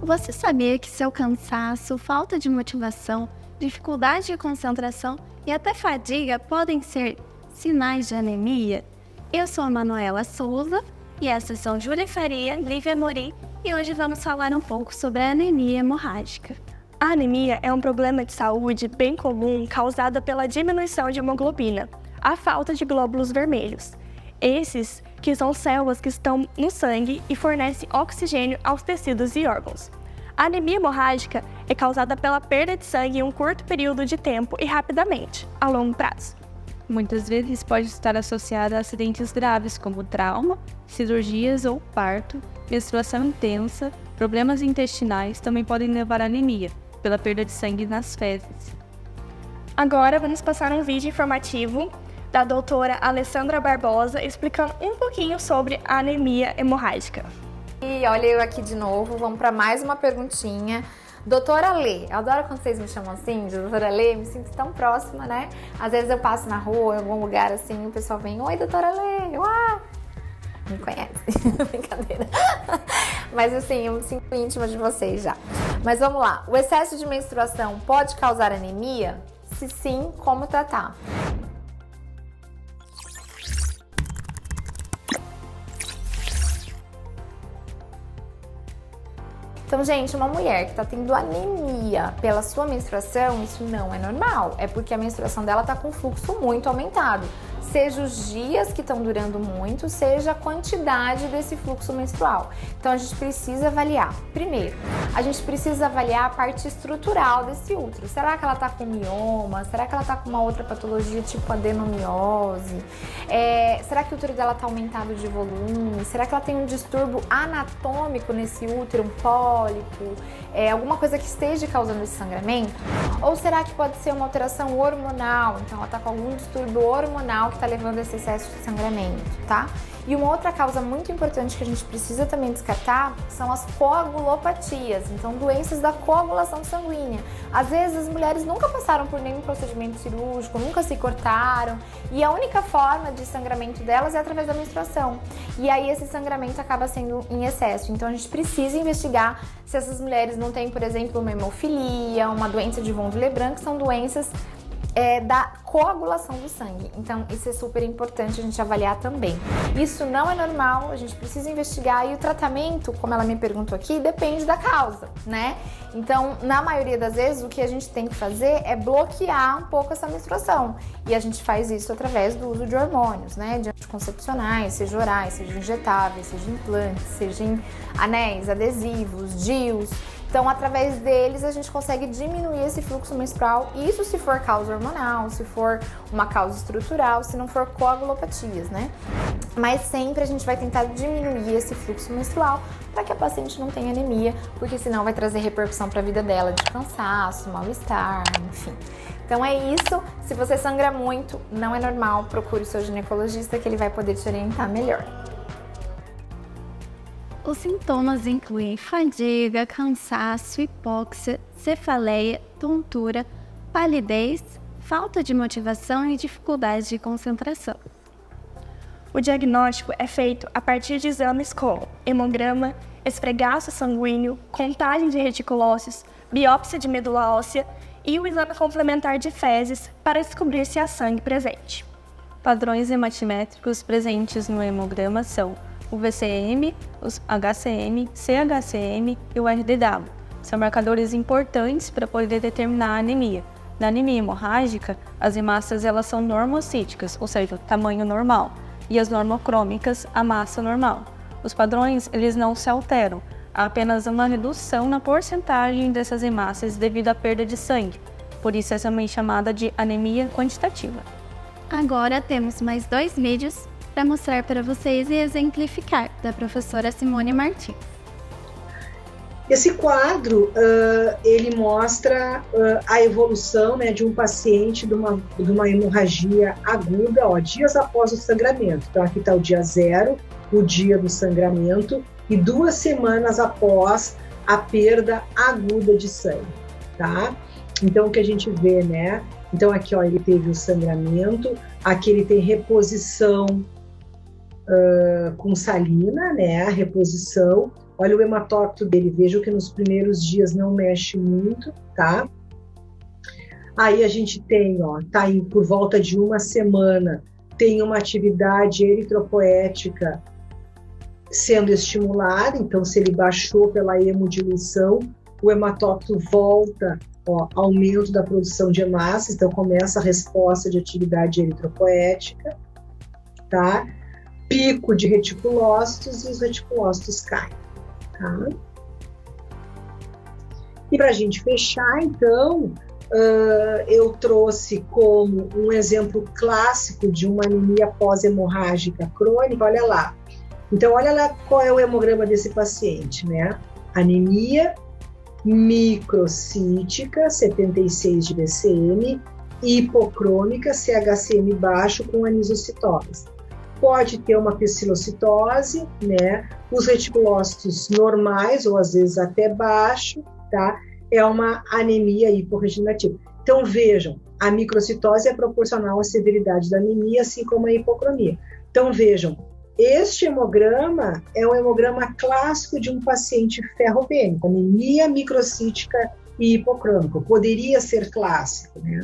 Você sabia que seu cansaço, falta de motivação, dificuldade de concentração e até fadiga podem ser sinais de anemia? Eu sou a Manuela Souza e essas são Júlia Faria, Lívia Amorim e hoje vamos falar um pouco sobre a anemia hemorrágica. A anemia é um problema de saúde bem comum causado pela diminuição de hemoglobina, a falta de glóbulos vermelhos. Esses que são células que estão no sangue e fornecem oxigênio aos tecidos e órgãos. A anemia hemorrágica é causada pela perda de sangue em um curto período de tempo e rapidamente, a longo prazo. Muitas vezes pode estar associada a acidentes graves como trauma, cirurgias ou parto, menstruação intensa, problemas intestinais também podem levar à anemia, pela perda de sangue nas fezes. Agora vamos passar um vídeo informativo da doutora Alessandra Barbosa explicando um pouquinho sobre a anemia hemorrágica. E olha eu aqui de novo, vamos para mais uma perguntinha. Doutora Lê, eu adoro quando vocês me chamam assim, de doutora Lê, me sinto tão próxima, né? Às vezes eu passo na rua, em algum lugar assim, o pessoal vem, oi doutora Lê, me conhece, brincadeira. Mas assim, eu me sinto íntima de vocês já. Mas vamos lá, o excesso de menstruação pode causar anemia? Se sim, como tratar? Então, gente, uma mulher que está tendo anemia pela sua menstruação, isso não é normal. É porque a menstruação dela está com fluxo muito aumentado. Seja os dias que estão durando muito, seja a quantidade desse fluxo menstrual. Então, a gente precisa avaliar. Primeiro, a gente precisa avaliar a parte estrutural desse útero. Será que ela está com mioma? Será que ela está com uma outra patologia tipo adenomiose? Será que o útero dela está aumentado de volume? Será que ela tem um distúrbio anatômico nesse útero, um pólipo? Alguma coisa que esteja causando esse sangramento? Ou será que pode ser uma alteração hormonal? Então, ela está com algum distúrbio hormonal que está levando a esse excesso de sangramento, tá? E uma outra causa muito importante que a gente precisa também descartar são as coagulopatias, então doenças da coagulação sanguínea. Às vezes as mulheres nunca passaram por nenhum procedimento cirúrgico, nunca se cortaram e a única forma de sangramento delas é através da menstruação. E aí esse sangramento acaba sendo em excesso, então a gente precisa investigar se essas mulheres não têm, por exemplo, uma hemofilia, uma doença de von Willebrand, que são doenças da coagulação do sangue. Então, isso é super importante a gente avaliar também. Isso não é normal, a gente precisa investigar e o tratamento, como ela me perguntou aqui, depende da causa, né? Então, na maioria das vezes, o que a gente tem que fazer é bloquear um pouco essa menstruação. E a gente faz isso através do uso de hormônios, né? De anticoncepcionais, seja orais, seja injetáveis, seja implantes, seja em anéis, adesivos, DIUs. Então, através deles, a gente consegue diminuir esse fluxo menstrual, isso se for causa hormonal, se for uma causa estrutural, se não for coagulopatias, né? Mas sempre a gente vai tentar diminuir esse fluxo menstrual para que a paciente não tenha anemia, porque senão vai trazer repercussão para a vida dela de cansaço, mal-estar, enfim. Então é isso, se você sangra muito, não é normal, procure o seu ginecologista que ele vai poder te orientar melhor. Os sintomas incluem fadiga, cansaço, hipóxia, cefaleia, tontura, palidez, falta de motivação e dificuldade de concentração. O diagnóstico é feito a partir de exames como hemograma, esfregaço sanguíneo, contagem de reticulócitos, biópsia de medula óssea e o exame complementar de fezes para descobrir se há sangue presente. Padrões hematimétricos presentes no hemograma são o VCM, os HCM, CHCM e o RDW. São marcadores importantes para poder determinar a anemia. Na anemia hemorrágica, as hemácias elas são normocíticas, ou seja, tamanho normal, e as normocrômicas, a massa normal. Os padrões eles não se alteram, há apenas uma redução na porcentagem dessas hemácias devido à perda de sangue, por isso é também chamada de anemia quantitativa. Agora temos mais 2 vídeos para mostrar para vocês e exemplificar, da professora Simone Martins. Esse quadro, ele mostra a evolução, né, de um paciente de uma hemorragia aguda, dias após o sangramento. Então, aqui está o dia 0, o dia do sangramento, e 2 semanas após a perda aguda de sangue, tá? Então, o que a gente vê, né? Então, aqui, ele teve o sangramento, aqui ele tem reposição com salina, né, a reposição, Olha o hematócrito dele, vejam que nos primeiros dias não mexe muito, tá? Aí a gente tem, ó, tá aí por volta de uma semana, tem uma atividade eritropoética sendo estimulada, então se ele baixou pela hemodiluição, o hematócrito volta, ó, aumento da produção de hemácias, então começa a resposta de atividade eritropoética, tá? Pico de reticulócitos e os reticulócitos caem, tá? E para a gente fechar, então, eu trouxe como um exemplo clássico de uma anemia pós-hemorrágica crônica, olha lá. Então, olha lá qual é o hemograma desse paciente, né? Anemia microcítica, 76 de BCM, hipocrômica, CHCM baixo com anisocitose. Pode ter uma psilocitose, né? Os reticulócitos normais, ou às vezes até baixo, tá? É uma anemia hiporreginativa. Então, vejam, a microcitose é proporcional à severidade da anemia, assim como a hipocromia. Então, vejam, este hemograma é um hemograma clássico de um paciente ferropênico, anemia microcítica e hipocrômica. Poderia ser clássico, né?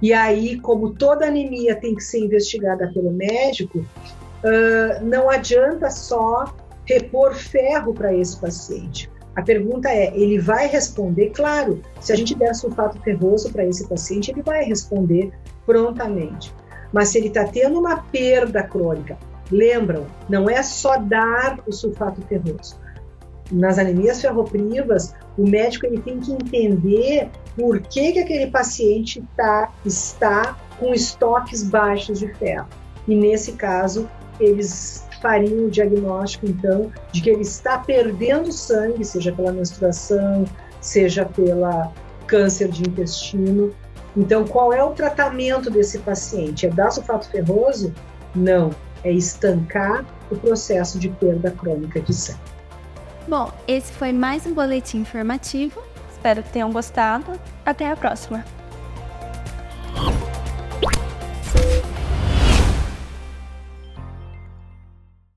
E aí, como toda anemia tem que ser investigada pelo médico, não adianta só repor ferro para esse paciente. A pergunta é, ele vai responder? Claro, se a gente der sulfato ferroso para esse paciente, ele vai responder prontamente. Mas se ele está tendo uma perda crônica, lembram, não é só dar o sulfato ferroso. Nas anemias ferroprivas, o médico ele tem que entender por que aquele paciente está com estoques baixos de ferro. E nesse caso, eles fariam o diagnóstico, então, de que ele está perdendo sangue, seja pela menstruação, seja pela câncer de intestino. Então, qual é o tratamento desse paciente? É dar sulfato ferroso? Não, é estancar o processo de perda crônica de sangue. Bom, esse foi mais um boletim informativo. Espero que tenham gostado. Até a próxima!